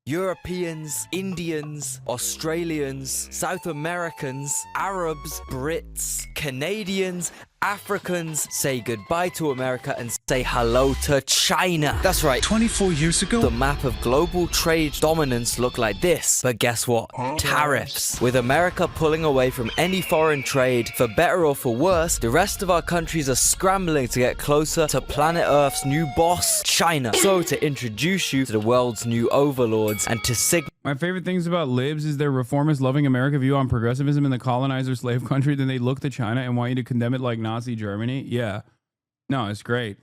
Europeans, Indians, Australians, South Americans, Arabs, Brits, Canadians, Africans say goodbye to America and say hello to China. That's right. 24 years ago, the map of global trade dominance looked like this. But guess what? Tariffs. With America pulling away from any foreign trade, for better or for worse, the rest of our countries are scrambling to get closer to planet Earth's new boss, China. So to introduce you to the world's new overlords and to signal my favorite things about libs is their reformist loving America view on progressivism in the colonizer slave country. Then they look to China and want you to condemn it like Nazi Germany. Yeah. No, it's great.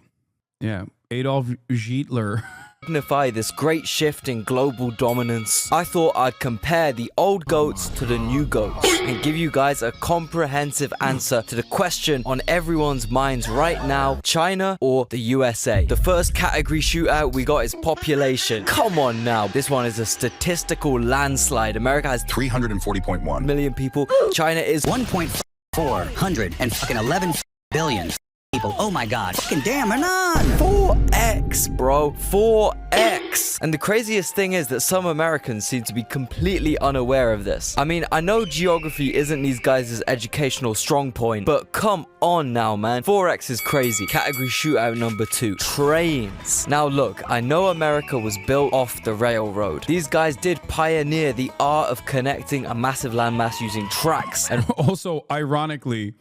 Yeah. Adolf Hitler. Signify this great shift in global dominance, I thought I'd compare the old goats to the new goats and give you guys a comprehensive answer to the question on everyone's minds right now: China or the USA? The first category shootout we got is population. Come on now, this one is a statistical landslide. America has 340.1 million people. China is 1.411 billion people. Oh my god. Fucking damn, or none. 4x, bro. 4x. And the craziest thing is that some Americans seem to be completely unaware of this. I mean, I know geography isn't these guys' educational strong point, but come on now, man. 4x is crazy. Category shootout number 2. Trains. Now look, I know America was built off the railroad. These guys did pioneer the art of connecting a massive landmass using tracks. And also, ironically,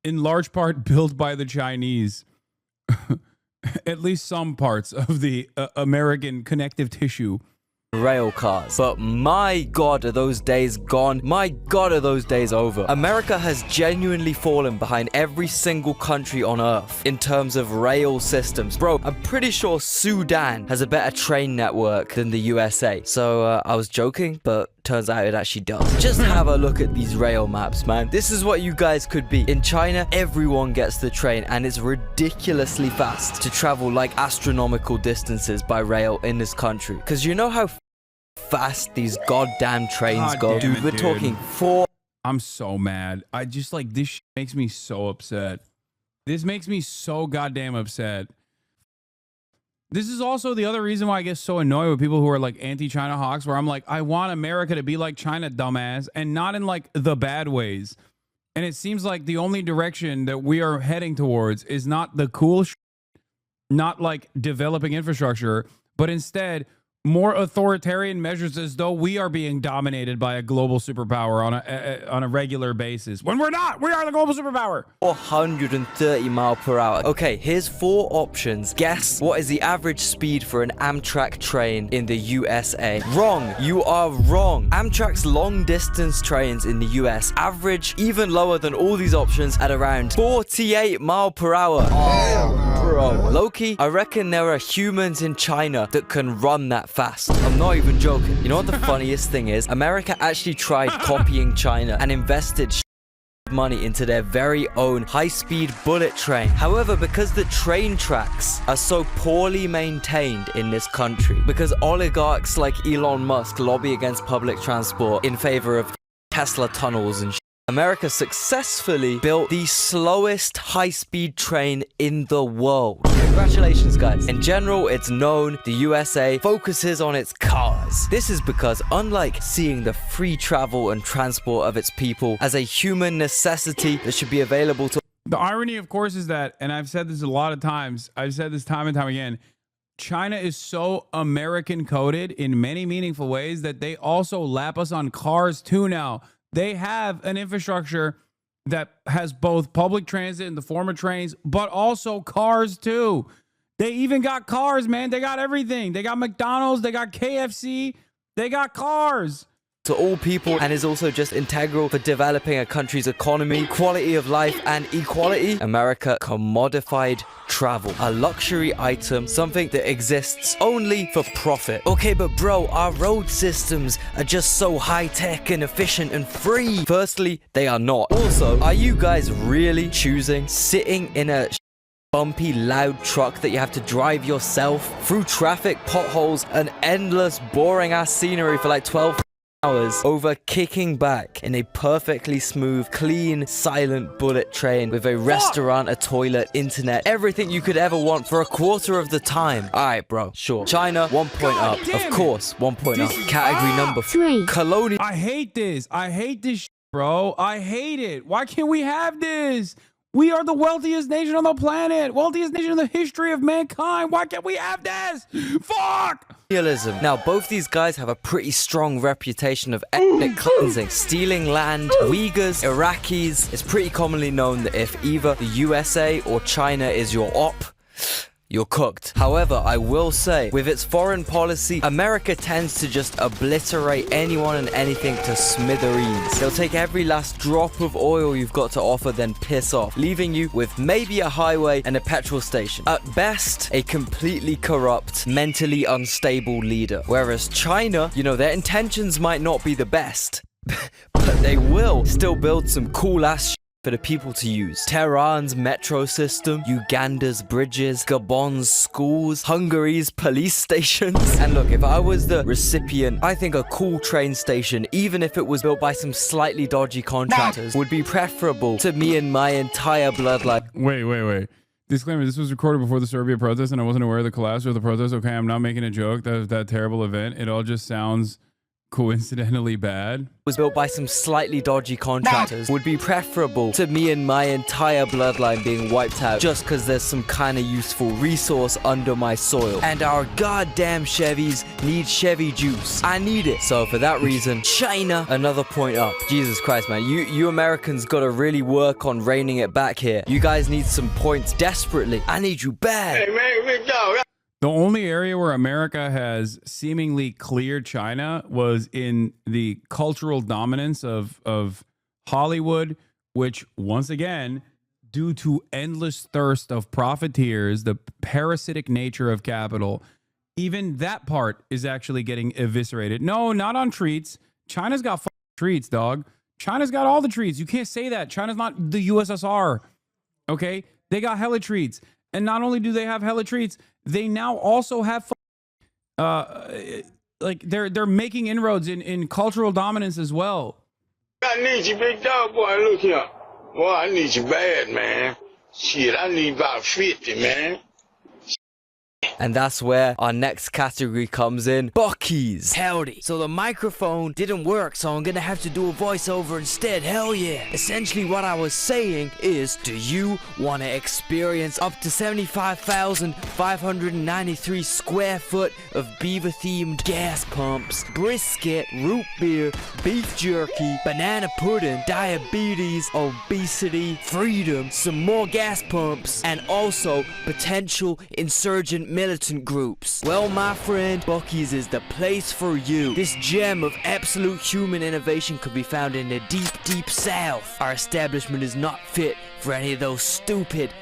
in large part built by the Chinese. At least some parts of the American connective tissue. Rail cars. But my god, are those days gone? My god, are those days over? America has genuinely fallen behind every single country on earth in terms of rail systems. Bro, I'm pretty sure Sudan has a better train network than the USA. So I was joking, but turns out it actually does. Just have a look at these rail maps, man. This is what you guys could be. In China, everyone gets the train, and it's ridiculously fast to travel like astronomical distances by rail in this country. Because you know how fast these goddamn trains go? Dude, we're talking 4. I'm so mad. I just like, this shit makes me so upset. This makes me so goddamn upset. This is also the other reason why I get so annoyed with people who are like anti-China hawks, where I'm like, I want America to be like China, dumbass, and not in like the bad ways. And it seems like the only direction that we are heading towards is not the cool shit, not like developing infrastructure, but instead more authoritarian measures, as though we are being dominated by a global superpower on a regular basis. When we're not, we are the global superpower. 430 miles per hour. Okay, here's 4 options. Guess what is the average speed for an Amtrak train in the USA? Wrong. You are wrong. Amtrak's long distance trains in the US average even lower than all these options at around 48 miles per hour. Bro, Loki, I reckon there are humans in China that can run that fast. I'm not even joking. You know what the funniest thing is? America actually tried copying China and invested money into their very own high-speed bullet train. However, because the train tracks are so poorly maintained in this country, because oligarchs like Elon Musk lobby against public transport in favor of Tesla tunnels and America successfully built the slowest high-speed train in the world. Congratulations, guys. In general, it's known the USA focuses on its cars. This is because, unlike seeing the free travel and transport of its people as a human necessity that should be available to... The irony, of course, is that, and I've said this a lot of times, I've said this time and time again, China is so American-coded in many meaningful ways that they also lap us on cars too now. They have an infrastructure that has both public transit in the form of trains, but also cars too. They even got cars, man. They got everything. They got McDonald's, they got KFC, they got cars. To all people, and is also just integral for developing a country's economy, quality of life, and equality. America commodified travel, a luxury item, something that exists only for profit. Okay, but bro, our road systems are just so high-tech and efficient and free. Firstly, they are not. Also, are you guys really choosing sitting in a bumpy, loud truck that you have to drive yourself through traffic, potholes, and endless, boring-ass scenery for like 12 hours over kicking back in a perfectly smooth, clean, silent bullet train with a restaurant, a toilet, internet, everything you could ever want for a quarter of the time. Alright, bro, sure. China, 1 point up. Of course, 1 point up. Category number 3. Colonial. I hate this. I hate this, bro. I hate it. Why can't we have this? We are the wealthiest nation on the planet. Wealthiest nation in the history of mankind. Why can't we have this? Fuck! Now, both these guys have a pretty strong reputation of ethnic cleansing, stealing land. Uyghurs, Iraqis. It's pretty commonly known that if either the USA or China is your op, you're cooked. However, I will say, with its foreign policy, America tends to just obliterate anyone and anything to smithereens. They'll take every last drop of oil you've got to offer, then piss off, leaving you with maybe a highway and a petrol station. At best, a completely corrupt, mentally unstable leader. Whereas China, you know, their intentions might not be the best, but they will still build some cool-ass for the people to use. Tehran's metro system, Uganda's bridges, Gabon's schools, Hungary's police stations. And look, if I was the recipient, I think a cool train station, even if it was built by some slightly dodgy contractors, would be preferable to me and my entire bloodline. Wait. Disclaimer, this was recorded before the Serbia protest and I wasn't aware of the collapse of the protest. Okay, I'm not making a joke. That was that terrible event. It all just sounds coincidentally bad. Was built by some slightly dodgy contractors would be preferable to me and my entire bloodline being wiped out just because there's some kind of useful resource under my soil. And our goddamn Chevys need Chevy juice. I need it. So for that reason, China, another point up. Jesus Christ, man. You Americans gotta really work on reining it back here. You guys need some points desperately. I need you bad. Hey, man, big dog. The only area where America has seemingly cleared China was in the cultural dominance of Hollywood, which once again, due to endless thirst of profiteers, the parasitic nature of capital, even that part is actually getting eviscerated. No, not on treats. China's got treats, dog. China's got all the treats. You can't say that. China's not the USSR. Okay? They got hella treats. And not only do they have hella treats, they now also have like they're making inroads in cultural dominance as well. I need you, big dog, boy. Look here. Boy, I need you bad, man. Shit, I need about 50, man. And that's where our next category comes in. Buckies. Howdy. So the microphone didn't work, so I'm gonna have to do a voiceover instead. Hell yeah. Essentially what I was saying is, do you want to experience up to 75,593 square foot of beaver-themed gas pumps, brisket, root beer, beef jerky, banana pudding, diabetes, obesity, freedom, some more gas pumps, and also potential insurgent militant groups? Well, my friend, Bucky's is the place for you. This gem of absolute human innovation could be found in the deep, deep south. Our establishment is not fit for any of those stupid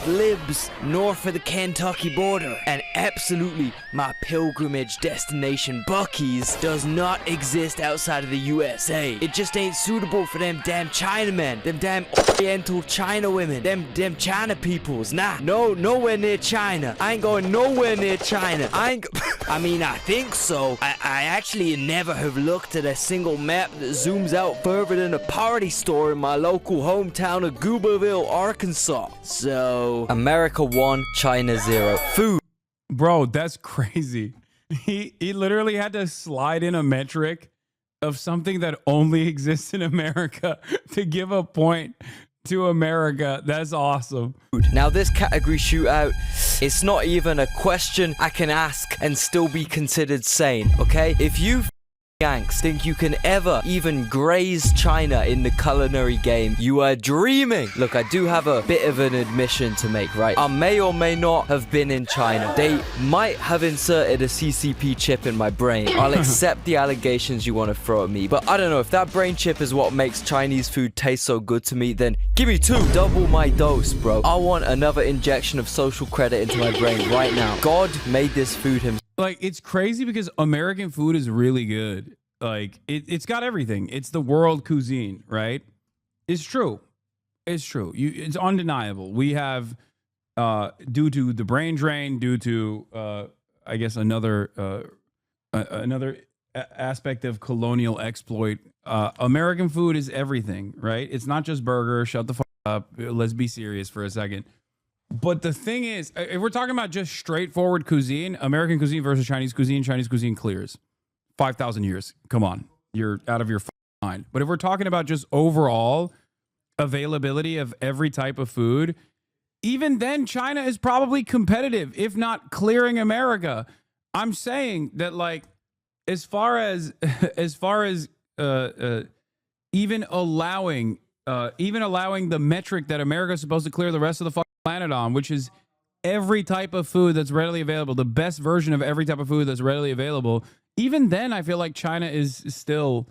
libs north of the Kentucky border. And absolutely, my pilgrimage destination, Bucky's, does not exist outside of the USA. It just ain't suitable for them damn Chinamen, them damn Oriental China women, them China peoples. Nah, nowhere near China. I ain't going nowhere near China. I mean, I think so. I actually never have looked at a single map that zooms out further than a party store in my local hometown of Gooberville, Arkansas. So, America 1, China 0. Food. Bro, that's crazy. He literally had to slide in a metric of something that only exists in America to give a point to America. That's awesome. Now this category shootout, it's not even a question I can ask and still be considered sane, okay? If you Yanks think you can ever even graze China in the culinary game, you are dreaming. Look, I do have a bit of an admission to make, right? I may or may not have been in China. They might have inserted a CCP chip in my brain. I'll accept the allegations you want to throw at me, but I don't know, if that brain chip is what makes Chinese food taste so good to me, then give me 2. Double my dose, bro. I want another injection of social credit into my brain right now. God made this food himself. Like, it's crazy because American food is really good. Like, it's got everything. It's the world cuisine, right? It's true. It's true. It's undeniable. We have, due to the brain drain, due to, I guess, another aspect of colonial exploit. American food is everything, right? It's not just burger. Shut the fuck up. Let's be serious for a second. But the thing is, if we're talking about just straightforward cuisine, American cuisine versus Chinese cuisine clears. 5,000 years. Come on. You're out of your mind. But if we're talking about just overall availability of every type of food, even then China is probably competitive, if not clearing America. I'm saying that, like, as far as even allowing the metric that America is supposed to clear the rest of the fucking planet on, which is every type of food that's readily available, the best version of every type of food that's readily available, even then I feel like China is still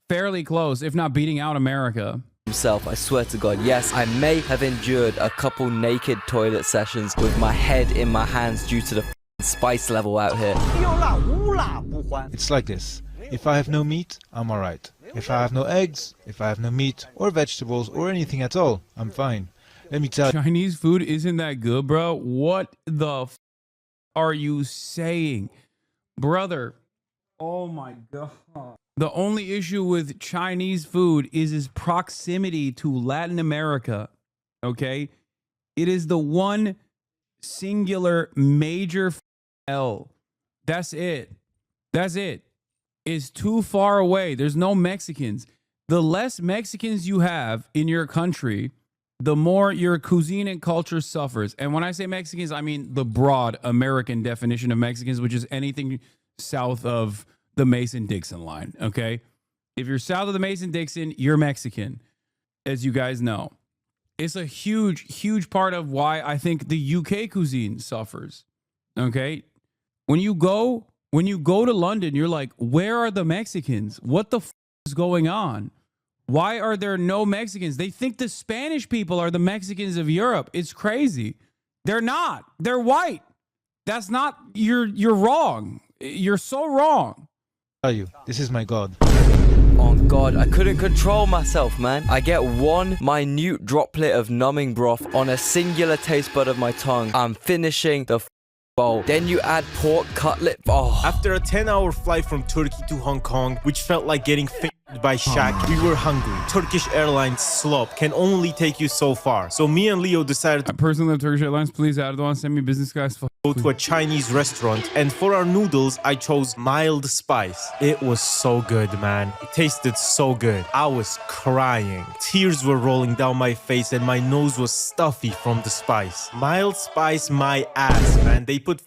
fairly close, if not beating out America. Himself, I swear to God, yes, I may have endured a couple naked toilet sessions with my head in my hands due to the spice level out here. It's like this. If I have no meat, I'm alright. If I have no eggs, if I have no meat or vegetables or anything at all, I'm fine. Let me tell you. Chinese food isn't that good, bro. What the are you saying? Brother, oh my God. The only issue with Chinese food is its proximity to Latin America, okay? It is the one singular major L. That's it. That's it. It's too far away. There's no Mexicans. The less Mexicans you have in your country, the more your cuisine and culture suffers. And when I say Mexicans, I mean the broad American definition of Mexicans, which is anything south of the Mason-Dixon line, okay? If you're south of the Mason-Dixon, you're Mexican, as you guys know. It's a huge, huge part of why I think the UK cuisine suffers, okay? When you go to London, you're like, where are the Mexicans? What the is going on? Why are there no Mexicans? They think the Spanish people are the Mexicans of Europe. It's crazy. They're not. They're white. That's not, you're wrong. You're so wrong. This is my God. Oh God, I couldn't control myself, man. I get one minute droplet of numbing broth on a singular taste bud of my tongue. I'm finishing the bowl. Then you add pork cutlet. Oh. After a 10-hour flight from Turkey to Hong Kong, which felt like getting by Shaq, we were hungry. Turkish Airlines slop can only take you so far. So me and Leo decided to personally love Turkish Airlines. Please, Erdogan, send me business guys. go to a Chinese restaurant, and for our noodles, I chose mild spice. It was so good, man. It tasted so good. I was crying. Tears were rolling down my face, and my nose was stuffy from the spice. Mild spice, my ass, man. They put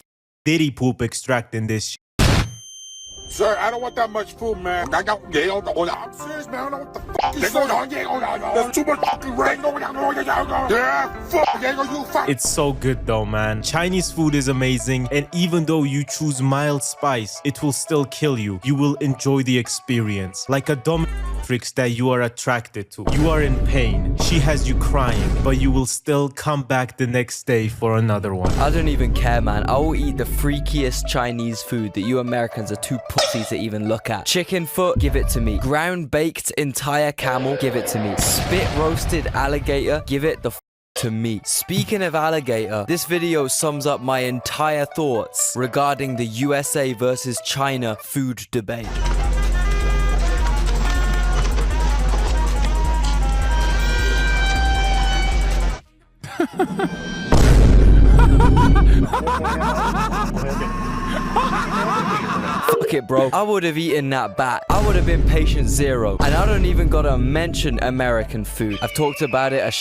diddy poop extract in this shit. Sir, I don't want that much food, man. I got I'm serious, man. I don't know what the fuck is going on. There's too much fucking rain going on. Yeah, fuck. It's so good though, man. Chinese food is amazing, and even though you choose mild spice, it will still kill you. You will enjoy the experience. Like a dominatrix that you are attracted to. You are in pain. She has you crying, but you will still come back the next day for another one. I don't even care, man. I will eat the freakiest Chinese food that you Americans are too pussy to even look at. Chicken foot, give it to me. Ground baked entire camel, give it to me. Spit roasted alligator, give it the to me. Speaking of alligator, this video sums up my entire thoughts regarding the USA versus China food debate. Fuck it, bro. I would have eaten that bat. I would have been patient zero. And I don't even gotta mention American food. I've talked about it a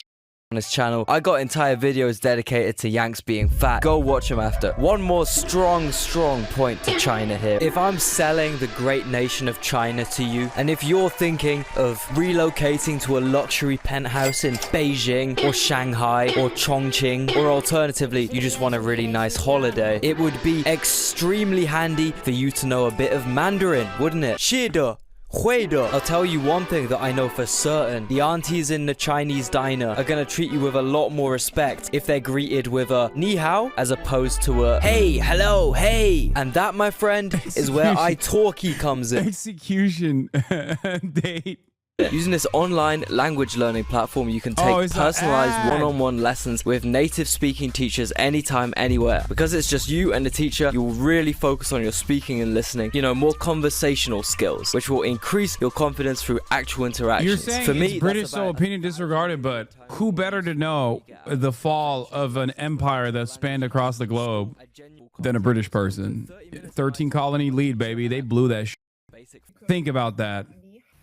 on this channel. I got entire videos dedicated to Yanks being fat. Go watch them after. One more strong point to China here. If I'm selling the great nation of China to you, and if you're thinking of relocating to a luxury penthouse in Beijing or Shanghai or Chongqing, or alternatively, you just want a really nice holiday, it would be extremely handy for you to know a bit of Mandarin, wouldn't it? 是的 I'll tell you one thing that I know for certain. The aunties in the Chinese diner are gonna treat you with a lot more respect if they're greeted with a ni hao as opposed to a hey, hello, hey. And that, my friend, is where italki comes in. Execution date. Using this online language learning platform, you can take it's an personalized ad. one-on-one lessons with native speaking teachers anytime, anywhere. Because it's just you and the teacher, you'll really focus on your speaking and listening, you know, more conversational skills, which will increase your confidence through actual interactions. You're saying For me, it's British, that's so about- opinion disregarded, but who better to know the fall of an empire that spanned across the globe than a British person? 13 colony lead, baby. They blew that shit. Think about that.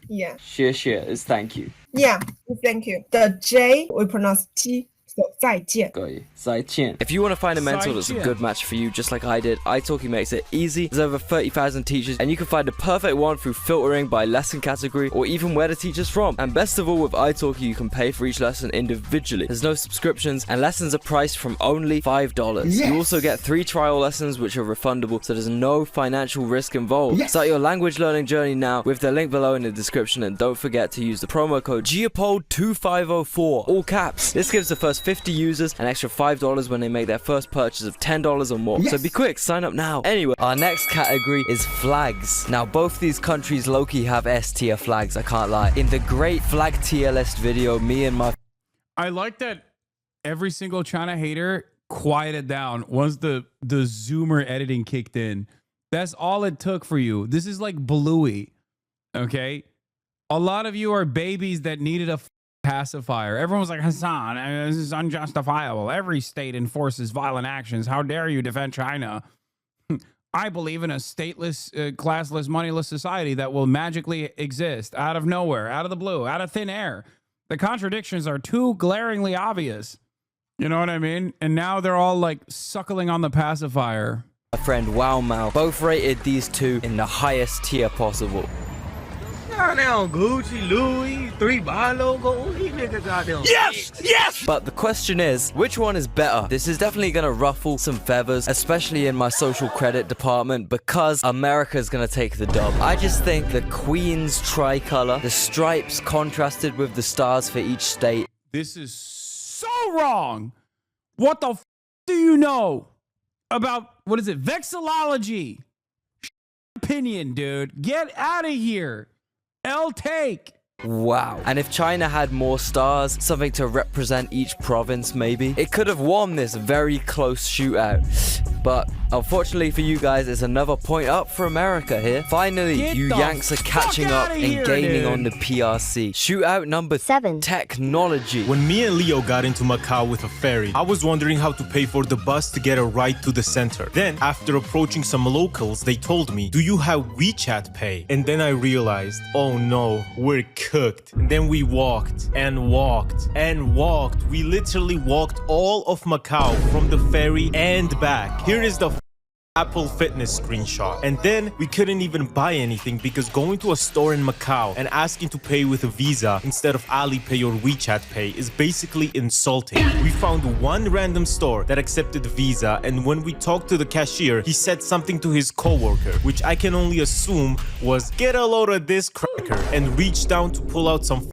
Yeah. 谢谢 is thank you. Yeah. Thank you. The J we pronounce T. So 再见. If you want to find a mentor that's a 再见. good match for you, just like I did, italki makes it easy. There's over 30,000 teachers, and you can find the perfect one through filtering by lesson category or even where the teacher's from. And best of all, with italki, you can pay for each lesson individually. There's no subscriptions, and lessons are priced from only $5. You also get 3 trial lessons, which are refundable, so there's no financial risk involved. Start your language learning journey now with the link below in the description, and don't forget to use the promo code Geopold2504, all caps. This gives the first 50 users an extra $5 when they make their first purchase of $10 or more. So be quick, sign up now. Anyway, our next category is flags. Now, both these countries low-key have S tier flags, I can't lie. In the great flag tier list video, me and my I like that every single China hater quieted down once the zoomer editing kicked in. That's all it took for you. This is like Bluey, okay? A lot of you are babies that needed a pacifier. Everyone was like, Hasan, this is unjustifiable. Every state enforces violent actions. How dare you defend China? I believe in a stateless, classless, moneyless society that will magically exist out of nowhere, out of the blue, out of thin air. The contradictions are too glaringly obvious. You know what I mean? And now they're all like suckling on the pacifier. friend Wow Mao both rated these two in the highest tier possible. Goddamn Gucci, Louis, 3 logo. These niggas goddamn. Yes! Yes! But the question is, which one is better? This is definitely gonna ruffle some feathers, especially in my social credit department, because America's gonna take the dub. I just think the Queen's tricolor, the stripes contrasted with the stars for each state. This is so wrong. What the f do you know about, what is it, vexillology? Opinion, dude. Get out of here. L take. Wow. And if China had more stars, something to represent each province maybe, it could have won this very close shootout. But unfortunately for you guys, it's another point up for America here. Finally, Get you the Yanks are catching fuck up outta and here, gaining dude. on the PRC. Shootout number 7. Technology. When me and Leo got into Macau with a ferry, I was wondering how to pay for the bus to get a ride to the center. Then, after approaching some locals, they told me, "Do you have WeChat Pay?" And then I realized, oh no, we're cooked. And then we walked and walked and walked. We literally walked all of Macau from the ferry and back. Here is the Apple Fitness screenshot. And then we couldn't even buy anything because going to a store in Macau and asking to pay with a Visa instead of Alipay or WeChat Pay is basically insulting. We found one random store that accepted Visa, and when we talked to the cashier, he said something to his coworker, which I can only assume was "get a load of this cracker," and reached down to pull out some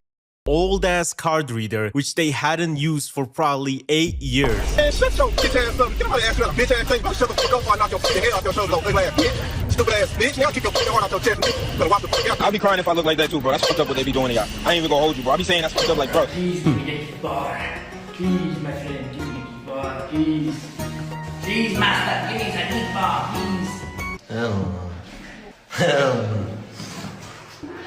old-ass card reader, which they hadn't used for probably 8 years. Man, shut your bitch ass up. Get my ass up, bitch ass thing. Shut the fuck up before I knock your fucking head off your shoulders, ugly ass bitch. Stupid ass bitch. Now keep your fucking heart out your chest. Better watch the fuck out. I'll be crying if I look like that too, bro. That's fucked up what they be doing to y'all. I ain't even gonna hold you, bro. I be saying that's fucked up like, bro. Please, boy. Please, my friend, give me the boy. Please. Please, master, give me the big bar, please. Hell no.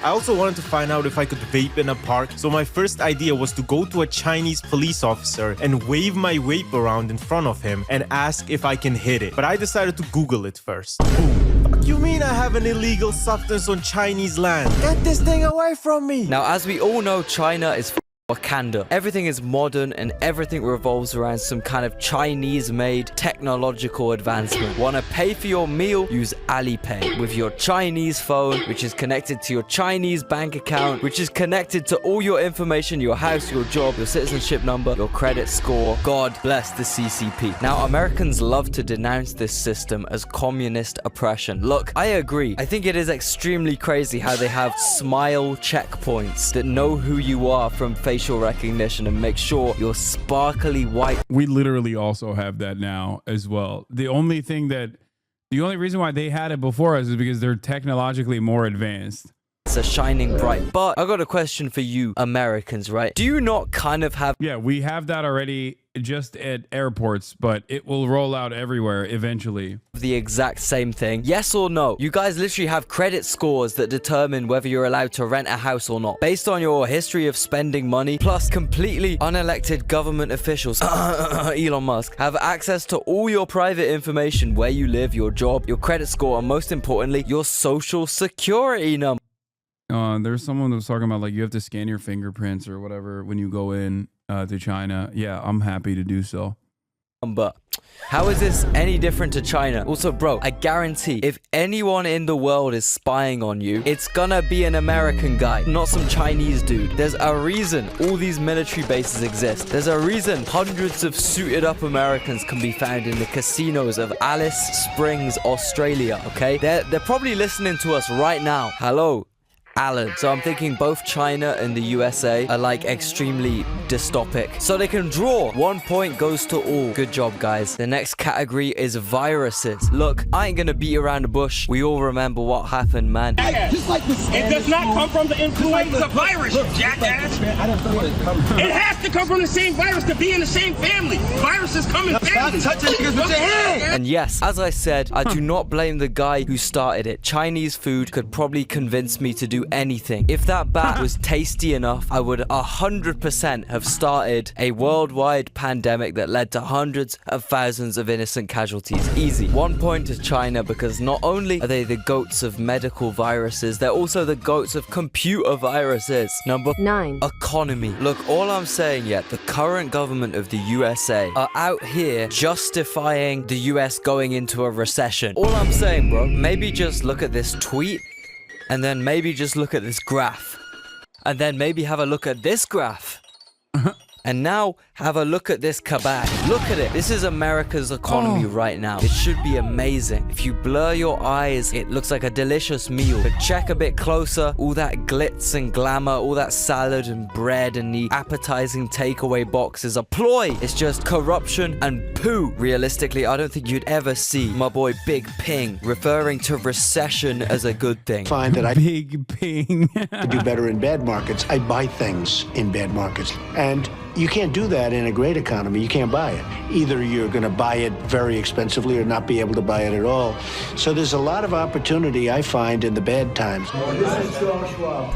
I also wanted to find out if I could vape in a park, so my first idea was to go to a Chinese police officer and wave my vape around in front of him and ask if I can hit it. But I decided to Google it first. Fuck you mean I have an illegal substance on Chinese land? Get this thing away from me! Now, as we all know, China is Wakanda. Everything is modern and everything revolves around some kind of Chinese-made technological advancement. Want to pay for your meal? Use Alipay with your Chinese phone, which is connected to your Chinese bank account, which is connected to all your information, your house, your job, your citizenship number, your credit score. God bless the CCP. Now, Americans love to denounce this system as communist oppression. Look, I agree. I think it is extremely crazy how they have smile checkpoints that know who you are from facial recognition and make sure you're sparkly white. We literally also have that now as well. The only reason why they had it before us is because they're technologically more advanced. lights are shining bright. But I got a question for you Americans, right? Do you not kind of have... Yeah, we have that already just at airports, but it will roll out everywhere eventually. The exact same thing? Yes or no? You guys literally have credit scores that determine whether you're allowed to rent a house or not, based on your history of spending money, plus completely unelected government officials, Elon Musk, have access to all your private information, where you live, your job, your credit score, and most importantly, your social security number. There's someone that was talking about like you have to scan your fingerprints or whatever when you go in to China. Yeah, I'm happy to do so. But how is this any different to China? Also, bro, I guarantee if anyone in the world is spying on you, it's gonna be an American guy, not some Chinese dude. There's a reason all these military bases exist. There's a reason hundreds of suited up Americans can be found in the casinos of Alice Springs, Australia, okay? They're probably listening to us right now. Hello, Alan. So I'm thinking both China and the USA are like extremely dystopic. So they can draw. 1 point goes to all. Good job, guys. The next category is viruses. Look, I ain't gonna beat around the bush. We all remember what happened, man. Just like it does not come from the influenza virus, you jackass. It has to come from the same virus to be in the same family. Viruses come in families. Stop touching niggas with your hand. And yes, as I said, I do not blame the guy who started it. Chinese food could probably convince me to do anything. If that bat was tasty enough, I would 100% have started a worldwide pandemic that led to hundreds of thousands of innocent casualties. Easy. 1 point to China, because not only are they the goats of medical viruses, they're also the goats of computer viruses. Number 9. Economy. Look, all I'm saying yet, the current government of the USA are out here justifying the US going into a recession. All I'm saying, bro, maybe just look at this tweet, and then maybe just look at this graph. And then maybe have a look at this graph. And now have a look at this kabag. Look at it. This is America's economy right now. It should be amazing. If you blur your eyes, it looks like a delicious meal. But check a bit closer. All that glitz and glamour, all that salad and bread and the appetizing takeaway box is a ploy. It's just corruption and poo. Realistically, I don't think you'd ever see my boy Big Ping referring to recession as a good thing. Find that I Big Ping. do better in bad markets. I buy things in bad markets. And you can't do that in a great economy. You can't buy it. Either you're going to buy it very expensively or not be able to buy it at all. So there's a lot of opportunity, I find, in the bad times. This is Charles Schwab.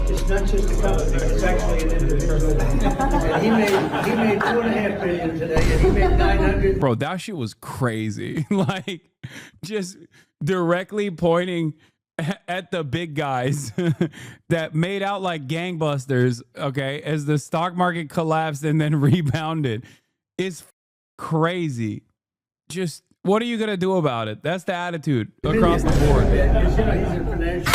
It's not just a company, it's actually an individual. And he made $2.5 billion today, and he made 900. Bro, that shit was crazy. Like, just directly pointing at the big guys that made out like gangbusters, okay, as the stock market collapsed and then rebounded. It's crazy. Just, what are you going to do about it? That's the attitude across the board. He's a financial...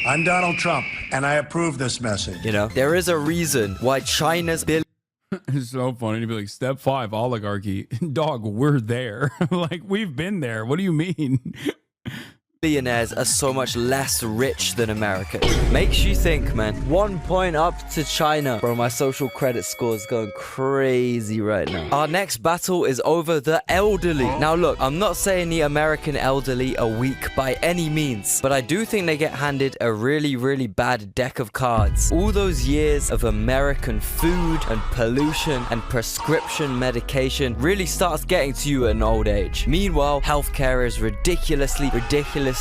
I'm Donald Trump, and I approve this message. You know, there is a reason why China's It's so funny to be like, step 5, oligarchy. Dog, we're there. Like, we've been there. What do you mean? billionaires are so much less rich than America. Makes you think, man. 1 point up to China. Bro, my social credit score is going crazy right now. Our next battle is over the elderly. Now look, I'm not saying the American elderly are weak by any means, but I do think they get handed a really bad deck of cards. All those years of American food and pollution and prescription medication really starts getting to you at an old age. Meanwhile, healthcare is ridiculously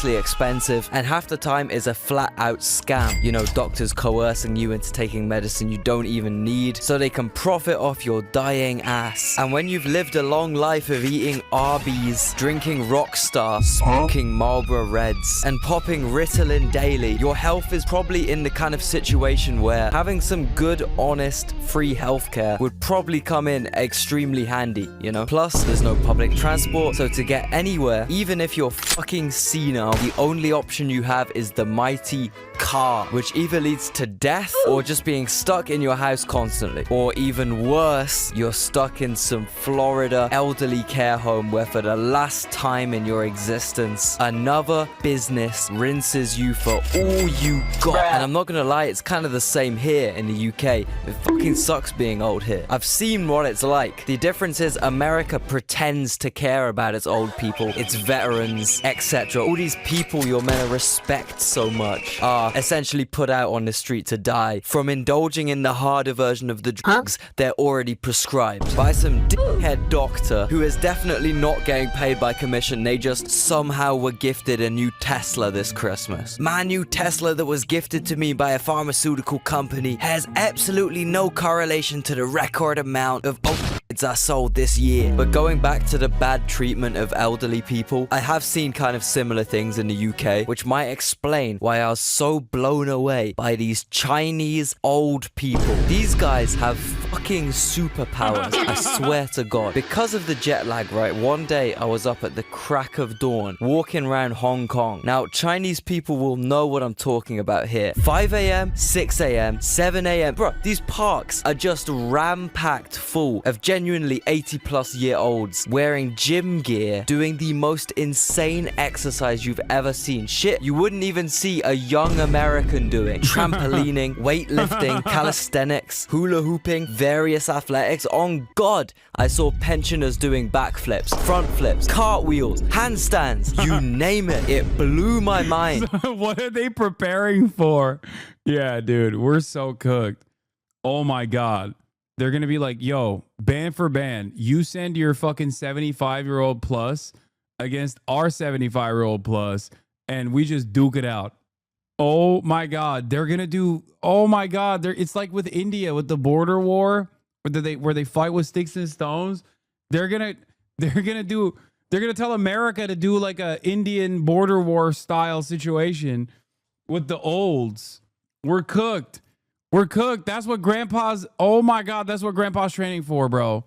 expensive, and half the time is a flat out scam. You know, doctors coercing you into taking medicine you don't even need so they can profit off your dying ass. And when you've lived a long life of eating Arby's, drinking Rockstar, smoking Marlboro Reds, and popping Ritalin daily, your health is probably in the kind of situation where having some good, honest, free healthcare would probably come in extremely handy, you know? Plus, there's no public transport, so to get anywhere, even if you're fucking senile, now, the only option you have is the mighty car, which either leads to death or just being stuck in your house constantly. Or even worse, you're stuck in some Florida elderly care home where for the last time in your existence, another business rinses you for all you got. And I'm not gonna lie, it's kind of the same here in the UK. It fucking sucks being old here. I've seen what it's like. The difference is America pretends to care about its old people, its veterans, etc. All these people you're meant to respect so much are essentially put out on the street to die from indulging in the harder version of the drugs they're already prescribed by some dickhead doctor who is definitely not getting paid by commission. They just somehow were gifted a new Tesla this Christmas. My new Tesla that was gifted to me by a pharmaceutical company has absolutely no correlation to the record amount of I sold this year. But going back to the bad treatment of elderly people, I have seen kind of similar things in the UK, which might explain why I was so blown away by these Chinese old people. These guys have fucking superpowers, I swear to God. Because of the jet lag, right, one day I was up at the crack of dawn, walking around Hong Kong. Now, Chinese people will know what I'm talking about here. 5 a.m., 6 a.m., 7 a.m. Bro, these parks are just ram-packed full of genuinely 80-plus-year-olds wearing gym gear, doing the most insane exercise you've ever seen. Shit, you wouldn't even see a young American doing. Trampolining, weightlifting, calisthenics, hula hooping, various athletics. On God, I saw pensioners doing backflips, front flips, cartwheels, handstands, you name it. It blew my mind. What are they preparing for? Yeah, dude, we're so cooked. Oh my God. They're going to be like, yo, band for band, you send your fucking 75-year-old plus against our 75-year-old plus, and we just duke it out. Oh my God. They're going to do, oh my God. It's like with India, with the border war, where they fight with sticks and stones. They're going to tell America to do like a Indian border war style situation with the olds. We're cooked. We're cooked. That's what Grandpa's... Oh my God, that's what Grandpa's training for, bro.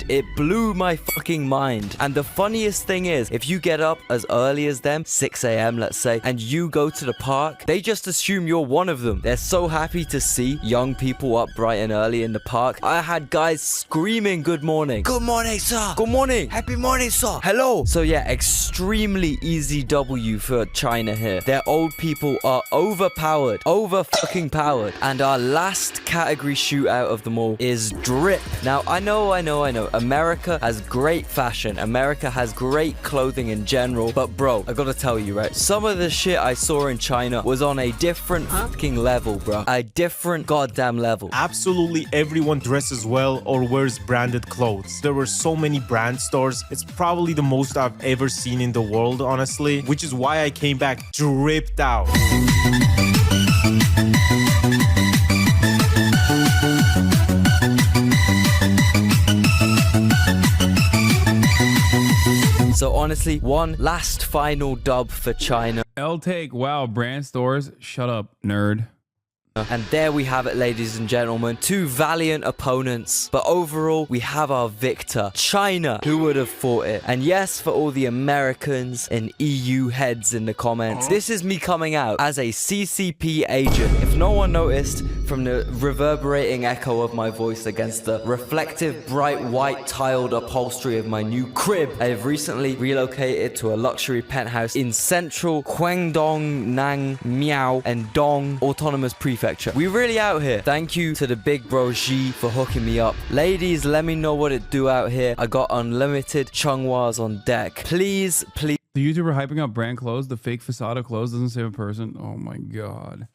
It blew my fucking mind. And the funniest thing is, if you get up as early as them, 6 a.m. let's say, and you go to the park, they just assume you're one of them. They're so happy to see young people up bright and early in the park. I had guys screaming good morning. Good morning, sir. Good morning. Happy morning, sir. Hello. So yeah, extremely easy W for China here. Their old people are overpowered. Over fucking powered. And our last category shootout of them all is drip. Now, I know. America has great fashion. America has great clothing in general. But bro, I gotta tell you, right? Some of the shit I saw in China was on a different fucking level, bro. A different goddamn level. Absolutely everyone dresses well or wears branded clothes. There were so many brand stores. It's probably the most I've ever seen in the world, honestly. Which is why I came back dripped out. So honestly, one last final dub for China. L-Take, wow, brand stores. Shut up, nerd. And there we have it, ladies and gentlemen. Two valiant opponents. But overall, we have our victor, China. Who would have thought it? And yes, for all the Americans and EU heads in the comments, this is me coming out as a CCP agent. If no one noticed from the reverberating echo of my voice against the reflective, bright, white tiled upholstery of my new crib, I have recently relocated to a luxury penthouse in central Guangdong, Nang, Miao, and Dong Autonomous Prefecture. We really out here. Thank you to the big bro Xi for hooking me up. Ladies, let me know what it do out here. I got unlimited chunghwas on deck. Please. The YouTuber hyping up brand clothes, the fake facade of clothes doesn't save a person. Oh my God.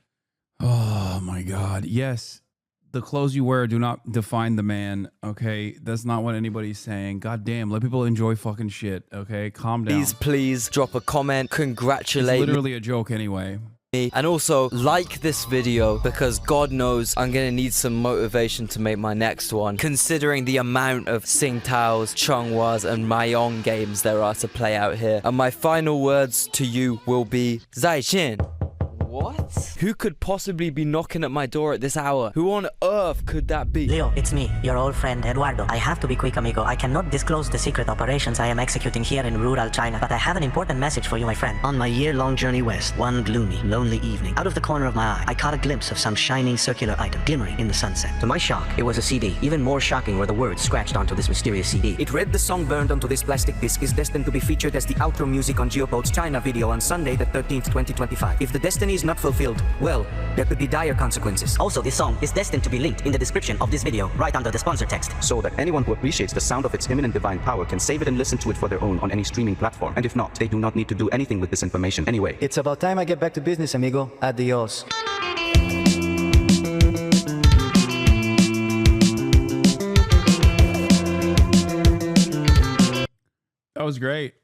Oh my God. Yes. The clothes you wear do not define the man. Okay. That's not what anybody's saying. God damn. Let people enjoy fucking shit. Okay. Calm down. Please drop a comment. Congratulate me. It's literally a joke anyway. And also like this video because God knows I'm gonna need some motivation to make my next one, considering the amount of Tsingtaos, Chunghwas and Mayong games there are to play out here. And my final words to you will be 再见. What? Who could possibly be knocking at my door at this hour? Who on earth could that be? Leo, it's me, your old friend Eduardo. I have to be quick, amigo. I cannot disclose the secret operations I am executing here in rural China, but I have an important message for you, my friend. On my year-long journey west, one gloomy, lonely evening, out of the corner of my eye, I caught a glimpse of some shining circular item glimmering in the sunset. To my shock, it was a CD. Even more shocking were the words scratched onto this mysterious CD. It read, the song burned onto this plastic disc is destined to be featured as the outro music on Geopold's China video on Sunday the 13th, 2025. If the destiny is not fulfilled, well, there could be dire consequences. Also, this song is destined to be linked in the description of this video, right under the sponsor text. So that anyone who appreciates the sound of its imminent divine power can save it and listen to it for their own on any streaming platform. And if not, they do not need to do anything with this information anyway. It's about time I get back to business, amigo. Adios. That was great.